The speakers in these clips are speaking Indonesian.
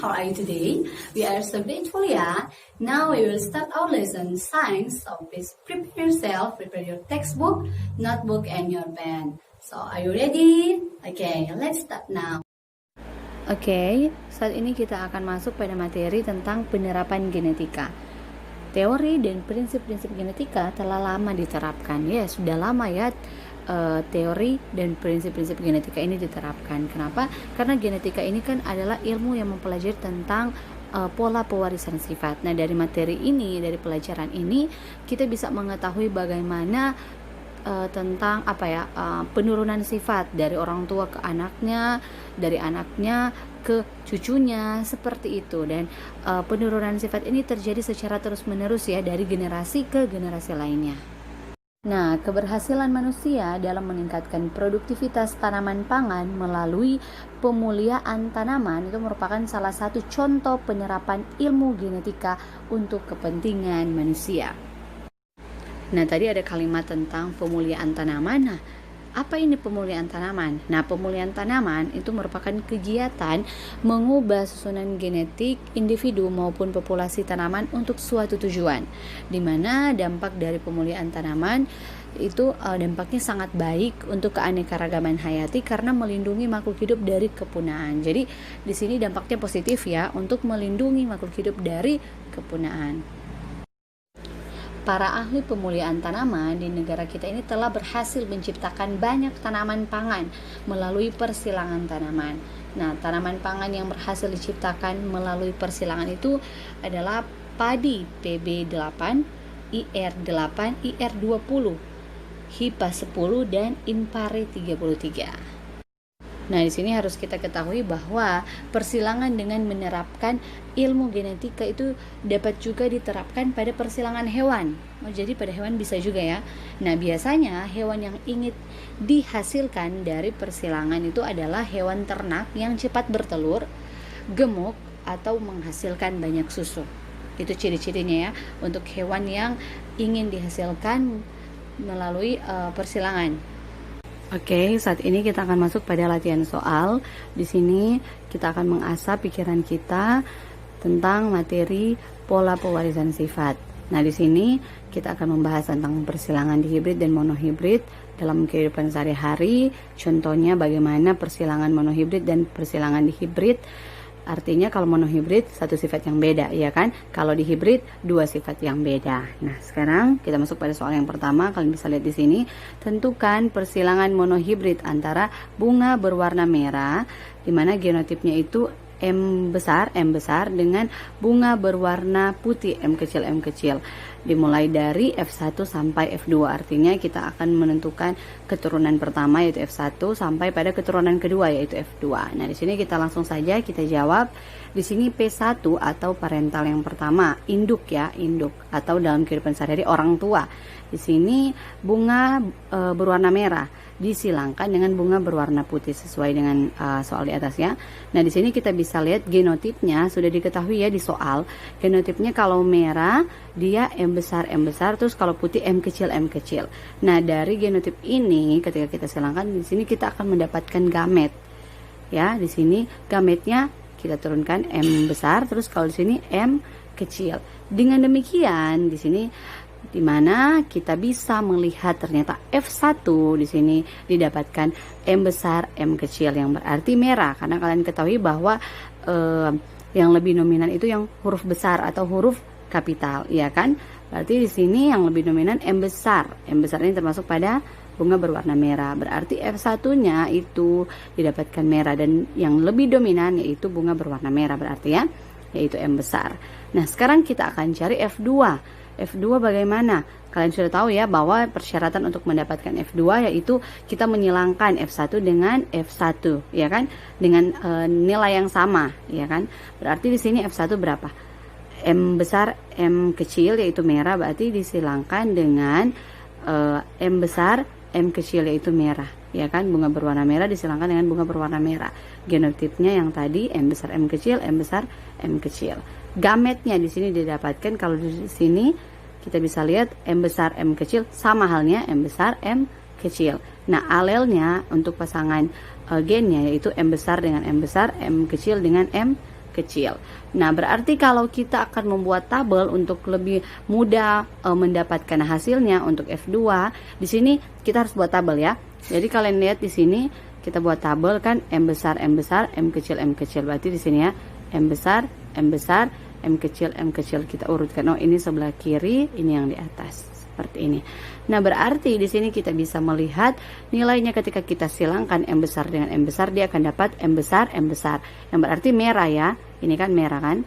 how are you today? We are so grateful ya. Now we will start our lesson science. So please prepare yourself, prepare your textbook, notebook and your pen. So are you ready? Okay, let's start now. Oke, saat ini kita akan masuk pada materi tentang penerapan genetika. Teori dan prinsip-prinsip genetika telah lama diterapkan. Ya, sudah lama ya teori dan prinsip-prinsip genetika ini diterapkan. Kenapa? Karena genetika ini kan adalah ilmu yang mempelajari tentang pola pewarisan sifat. Nah, dari materi ini, dari pelajaran ini, kita bisa mengetahui bagaimana tentang penurunan sifat dari orang tua ke anaknya, dari anaknya ke cucunya, seperti itu. Dan penurunan sifat ini terjadi secara terus-menerus ya, dari generasi ke generasi lainnya. Nah, keberhasilan manusia dalam meningkatkan produktivitas tanaman pangan melalui pemuliaan tanaman itu merupakan salah satu contoh penerapan ilmu genetika untuk kepentingan manusia. Nah, tadi ada kalimat tentang pemuliaan tanaman. Nah, apa ini pemuliaan tanaman? Nah, pemulihaan tanaman itu merupakan kegiatan mengubah susunan genetik individu maupun populasi tanaman untuk suatu tujuan, di mana dampak dari pemulihaan tanaman itu dampaknya sangat baik untuk keanekaragaman hayati karena melindungi makhluk hidup dari kepunahan. Jadi, di sini dampaknya positif ya, untuk melindungi makhluk hidup dari kepunahan. Para ahli pemuliaan tanaman di negara kita ini telah berhasil menciptakan banyak tanaman pangan melalui persilangan tanaman. Nah, tanaman pangan yang berhasil diciptakan melalui persilangan itu adalah padi PB8, IR8, IR20, HIPA 10 dan Impare 33. Nah, di sini harus kita ketahui bahwa persilangan dengan menerapkan ilmu genetika itu dapat juga diterapkan pada persilangan hewan. Jadi pada hewan bisa juga ya. Nah, biasanya hewan yang ingin dihasilkan dari persilangan itu adalah hewan ternak yang cepat bertelur, gemuk, atau menghasilkan banyak susu. Itu ciri-cirinya ya untuk hewan yang ingin dihasilkan melalui persilangan. Oke, saat ini kita akan masuk pada latihan soal. Di sini kita akan mengasah pikiran kita tentang materi pola pewarisan sifat. Nah, di sini kita akan membahas tentang persilangan dihibrid dan monohibrid dalam kehidupan sehari-hari. Contohnya bagaimana persilangan monohibrid dan persilangan dihibrid. Artinya kalau monohibrid satu sifat yang beda, ya kan? Kalau dihibrid dua sifat yang beda. Nah, sekarang kita masuk pada soal yang pertama. Kalian bisa lihat di sini. Tentukan persilangan monohibrid antara bunga berwarna merah, di mana genotipnya itu M besar dengan bunga berwarna putih M kecil. Dimulai dari F1 sampai F2, artinya kita akan menentukan keturunan pertama yaitu F1 sampai pada keturunan kedua yaitu F2. Nah, di sini kita langsung saja kita jawab. Di sini P1 atau parental yang pertama, induk atau dalam kehidupan sehari-hari orang tua. Di sini bunga berwarna merah disilangkan dengan bunga berwarna putih sesuai dengan soal di atasnya. Nah, di sini kita bisa lihat genotipnya sudah diketahui ya di soal. Genotipnya kalau merah dia M besar, terus kalau putih M kecil. Nah, dari genotip ini ketika kita silangkan di sini kita akan mendapatkan gamet. Ya, di sini gametnya kita turunkan M besar, terus kalau di sini M kecil. Dengan demikian di sini di mana kita bisa melihat ternyata F1 di sini didapatkan M besar, M kecil yang berarti merah, karena kalian ketahui bahwa yang lebih dominan itu yang huruf besar atau huruf kapital, ya kan? Berarti di sini yang lebih dominan M besar. M besar ini termasuk pada bunga berwarna merah. Berarti F1-nya itu didapatkan merah dan yang lebih dominan yaitu bunga berwarna merah berarti ya, yaitu M besar. Nah, sekarang kita akan cari F2. F2 bagaimana? Kalian sudah tahu ya bahwa persyaratan untuk mendapatkan F2 yaitu kita menyilangkan F1 dengan F1, ya kan? Dengan nilai yang sama, ya kan? Berarti di sini F1 berapa? M besar, M kecil yaitu merah, berarti disilangkan dengan M besar, M kecil yaitu merah, ya kan? Bunga berwarna merah disilangkan dengan bunga berwarna merah. Genotipnya yang tadi M besar, M kecil, M besar, M kecil. Gametnya di sini didapatkan kalau di sini kita bisa lihat M besar, M kecil sama halnya M besar, M kecil. Nah, alelnya untuk pasangan gennya yaitu M besar dengan M besar, M kecil dengan M kecil. Nah, berarti kalau kita akan membuat tabel untuk lebih mudah mendapatkan hasilnya untuk F2, di sini kita harus buat tabel ya. Jadi kalian lihat di sini kita buat tabel kan M besar, M kecil, M kecil. Berarti di sini ya M besar, M kecil kita urutkan. Oh, ini sebelah kiri, ini yang di atas. Seperti ini. Nah, berarti di sini kita bisa melihat nilainya ketika kita silangkan M besar dengan M besar, dia akan dapat M besar. Yang berarti merah ya. Ini kan merah kan?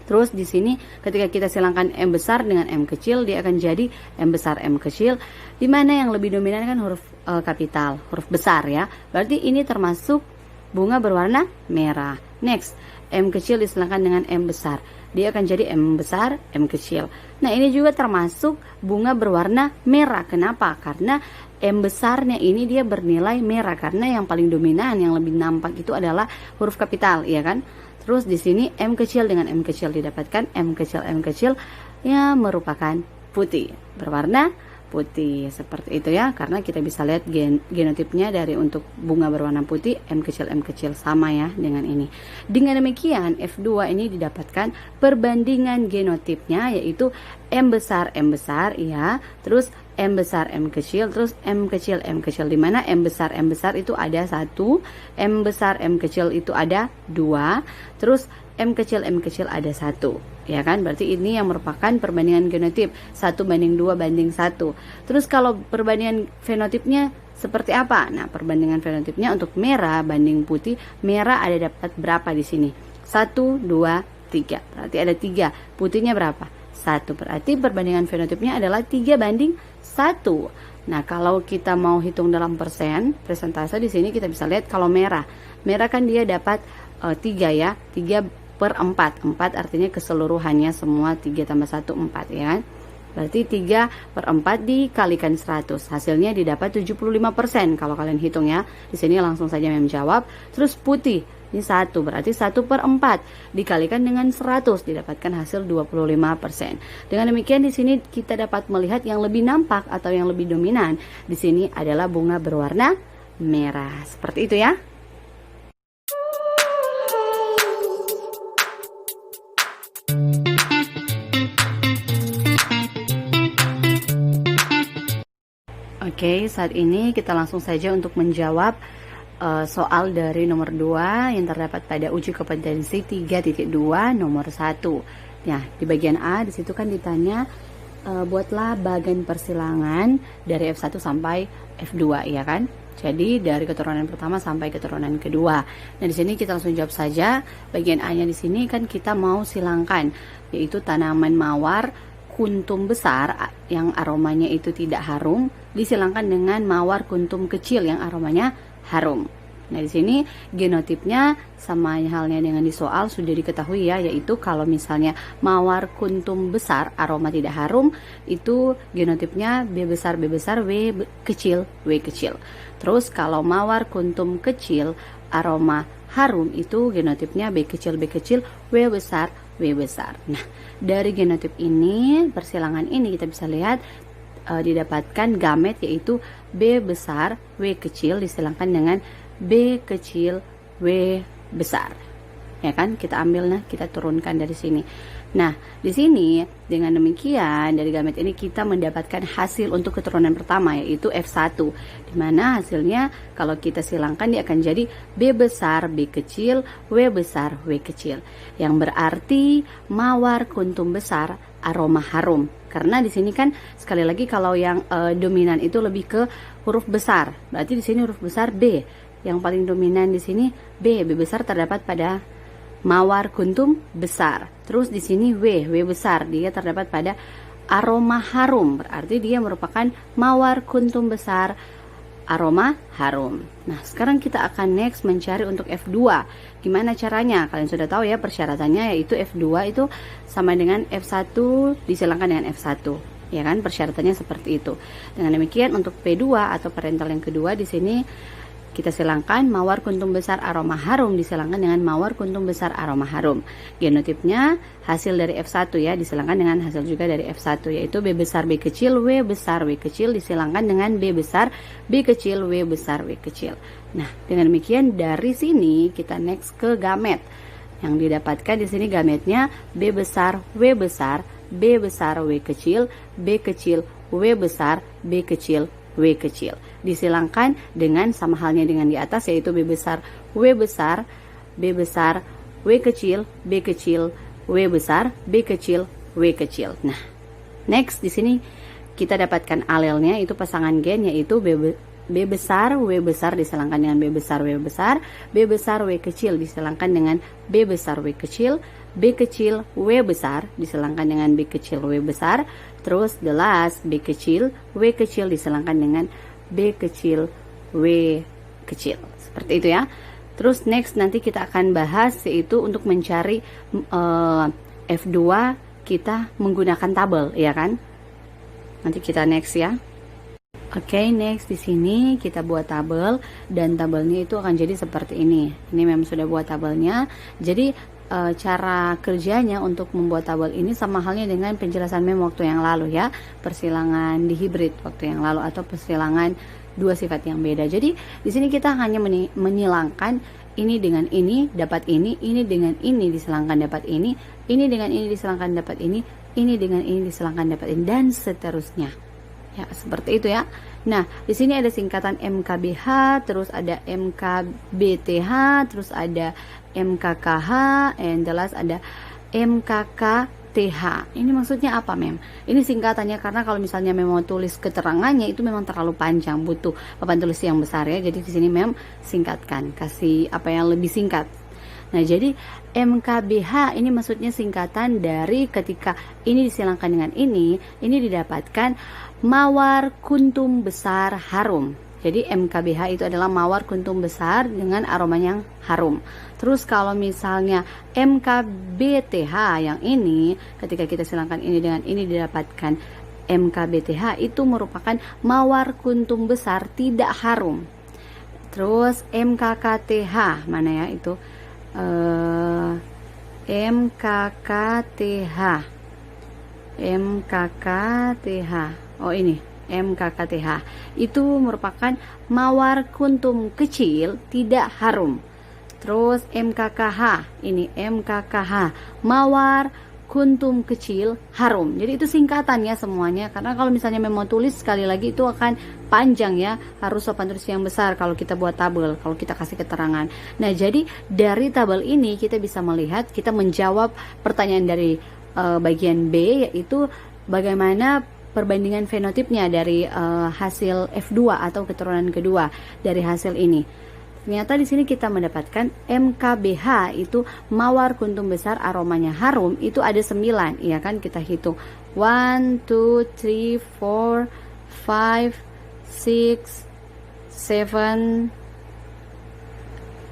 Terus di sini ketika kita silangkan M besar dengan M kecil, dia akan jadi M besar, M kecil. Di mana yang lebih dominan kan huruf kapital, huruf besar ya. Berarti ini termasuk bunga berwarna merah. Next, M kecil disilangkan dengan M besar. Dia akan jadi M besar, M kecil. Nah, ini juga termasuk bunga berwarna merah. Kenapa? Karena M besarnya ini dia bernilai merah karena yang paling dominan, yang lebih nampak itu adalah huruf kapital, ya kan? Terus di sini M kecil dengan M kecil didapatkan M kecil ya merupakan putih, berwarna putih seperti itu ya, karena kita bisa lihat genotipnya dari untuk bunga berwarna putih M kecil sama ya dengan ini. Dengan demikian F2 ini didapatkan perbandingan genotipnya, yaitu M besar ya, terus M besar M kecil, terus M kecil di mana M besar itu ada 1, M besar M kecil itu ada 2, terus M kecil ada 1. Ya kan, berarti ini yang merupakan perbandingan genotip 1:2:1. Terus kalau perbandingan fenotipnya seperti apa? Nah, perbandingan fenotipnya untuk merah banding putih, merah ada dapat berapa di sini? 1, 2, 3. Berarti ada 3. Putihnya berapa? 1. Berarti perbandingan fenotipnya adalah 3:1. Nah, kalau kita mau hitung dalam persentase di sini kita bisa lihat kalau merah kan dia dapat 3 ya, 3/4. 4 artinya keseluruhannya semua 3 tambah 1 4 ya kan. Berarti 3/4 dikalikan 100. Hasilnya didapat 75% kalau kalian hitung ya. Di sini langsung saja menjawab. Terus putih ini 1, berarti 1/4 dikalikan dengan 100 didapatkan hasil 25%. Dengan demikian di sini kita dapat melihat yang lebih nampak atau yang lebih dominan di sini adalah bunga berwarna merah. Seperti itu ya. Oke, saat ini kita langsung saja untuk menjawab soal dari nomor 2 yang terdapat pada uji kompetensi 3.2 nomor 1. Nah, di bagian A di situ kan ditanya buatlah bagan persilangan dari F1 sampai F2 ya kan. Jadi dari keturunan pertama sampai keturunan kedua. Nah, di sini kita langsung jawab saja. Bagian A-nya di sini kan kita mau silangkan, yaitu tanaman mawar kuntum besar yang aromanya itu tidak harum disilangkan dengan mawar kuntum kecil yang aromanya harum. Nah, di sini genotipnya sama halnya dengan di soal sudah diketahui ya, yaitu kalau misalnya mawar kuntum besar aroma tidak harum itu genotipnya B besar W kecil. Terus kalau mawar kuntum kecil aroma harum itu genotipnya B kecil W besar. Nah, dari genotip ini, persilangan ini kita bisa lihat didapatkan gamet yaitu B besar W kecil disilangkan dengan B kecil W besar. Ya kan? Kita ambil, nah kita turunkan dari sini. Nah, di sini dengan demikian dari gamet ini kita mendapatkan hasil untuk keturunan pertama yaitu F1. Di mana hasilnya kalau kita silangkan dia akan jadi B besar B kecil W besar W kecil. Yang berarti mawar kuntum besar aroma harum. Karena di sini kan sekali lagi kalau yang dominan itu lebih ke huruf besar. Berarti di sini huruf besar B. Yang paling dominan di sini B besar terdapat pada mawar kuntum besar. Terus di sini W besar dia terdapat pada aroma harum. Berarti dia merupakan mawar kuntum besar aroma harum. Nah, sekarang kita akan next mencari untuk F2. Gimana caranya? Kalian sudah tahu ya persyaratannya, yaitu F2 itu sama dengan F1 disilangkan dengan F1. Ya kan, persyaratannya seperti itu. Dengan demikian untuk P2 atau parental yang kedua di sini kita silangkan mawar kuntum besar aroma harum disilangkan dengan mawar kuntum besar aroma harum. Genotipnya hasil dari F1 ya, disilangkan dengan hasil juga dari F1 yaitu B besar B kecil W besar W kecil disilangkan dengan B besar B kecil W besar W kecil. Nah, dengan demikian dari sini kita next ke gamet. Yang didapatkan di sini gametnya B besar, W besar, B besar, W kecil, B kecil, W besar, B kecil, W kecil. Disilangkan dengan sama halnya dengan di atas, yaitu B besar, W besar, B besar, W kecil, B kecil, W besar, B kecil, W kecil. Nah, next di sini kita dapatkan alelnya, itu pasangan gen, yaitu B besar, W besar disilangkan dengan B besar, W besar, B besar, W kecil disilangkan dengan B besar, W kecil, B kecil, W besar disilangkan dengan B kecil, W besar, terus the last B kecil, W kecil disilangkan dengan B kecil, W kecil. Seperti itu ya. Terus next nanti kita akan bahas, yaitu untuk mencari F2 kita menggunakan tabel, ya kan? Nanti kita next ya. Oke, next di sini kita buat tabel, dan tabelnya itu akan jadi seperti ini. Ini memang sudah buat tabelnya. Jadi cara kerjanya untuk membuat tabel ini sama halnya dengan penjelasan mem waktu yang lalu ya. Persilangan di hibrid waktu yang lalu, atau persilangan dua sifat yang beda. Jadi di sini kita hanya menyilangkan ini dengan ini dapat ini dengan ini disilangkan dapat ini dengan ini disilangkan dapat ini dengan ini disilangkan dapat ini, dan seterusnya. Ya, seperti itu ya. Nah, di sini ada singkatan MKBH, terus ada MKBTH, terus ada MKKH, and jelas ada MKKTH. Ini maksudnya apa, Mem? Ini singkatannya, karena kalau misalnya Mem mau tulis keterangannya itu memang terlalu panjang, butuh papan tulis yang besar ya. Jadi di sini Mem singkatkan, kasih apa yang lebih singkat. Nah, jadi MKBH ini maksudnya singkatan dari ketika ini disilangkan dengan ini didapatkan mawar kuntum besar harum. Jadi MKBH itu adalah mawar kuntum besar dengan aroma yang harum. Terus kalau misalnya MKBTH yang ini, ketika kita silangkan ini dengan ini didapatkan MKBTH, itu merupakan mawar kuntum besar tidak harum. Terus MKKTH, mana ya itu? MKKTH. Oh, ini MKKTH itu merupakan mawar kuntum kecil tidak harum. Terus MKKH, ini MKKH, mawar kuntum kecil harum. Jadi itu singkatannya semuanya, karena kalau misalnya mau tulis sekali lagi itu akan panjang ya, harus papan tulis yang besar kalau kita buat tabel, kalau kita kasih keterangan. Nah, jadi dari tabel ini kita bisa melihat, kita menjawab pertanyaan dari bagian B, yaitu bagaimana perbandingan fenotipnya dari hasil F2 atau keturunan kedua dari hasil ini. Ternyata di sini kita mendapatkan MKBH itu mawar kuntum besar aromanya harum, itu ada 9, ya kan? Kita hitung 1, 2, 3, 4, 5, 6, 7,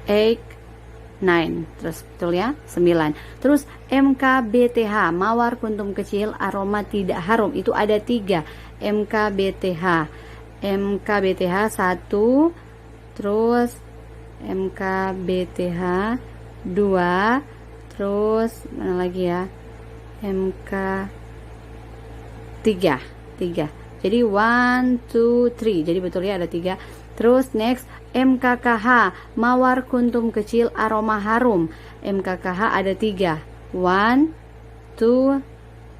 8, 9. Terus betul ya, 9. Terus MKBTH mawar kuntum kecil aroma tidak harum, itu ada 3. MKBTH 1, terus MKBTH 2, terus mana lagi ya, MK 3. Jadi 1, 2, 3. Jadi betul ya, ada 3. Terus next MKKH mawar kuntum kecil aroma harum. MKKH ada 3. 1, 2,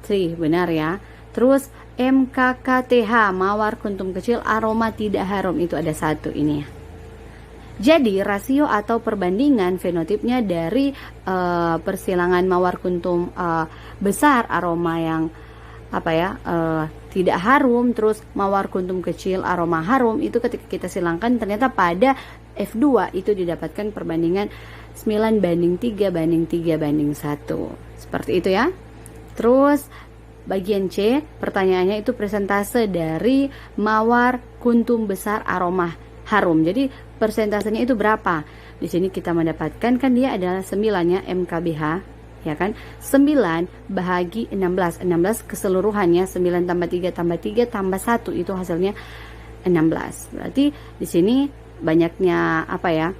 3. Benar ya. Terus MKKTH mawar kuntum kecil aroma tidak harum, itu ada 1 ini ya. Jadi rasio atau perbandingan fenotipnya dari persilangan mawar kuntum besar aroma yang tidak harum, terus mawar kuntum kecil aroma harum, itu ketika kita silangkan ternyata pada F2 itu didapatkan perbandingan 9:3:3:1. Seperti itu ya. Terus bagian C, pertanyaannya itu persentase dari mawar kuntum besar aroma harum. Jadi persentasenya itu berapa? Di sini kita mendapatkan kan dia adalah 9 ya, MKBH ya kan, 9 bahagi 16 keseluruhannya, 9 tambah 3 tambah 3 tambah 1 itu hasilnya 16. Berarti di sini banyaknya apa ya,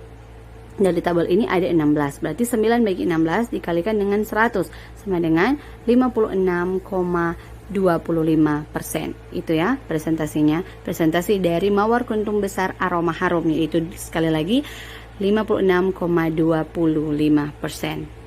dari tabel ini ada 16, berarti 9 bagi 16 dikalikan dengan 100 sama dengan 56,25%. Itu ya presentasinya, presentasi dari mawar kuntum besar aroma harum, yaitu sekali lagi 56,25%.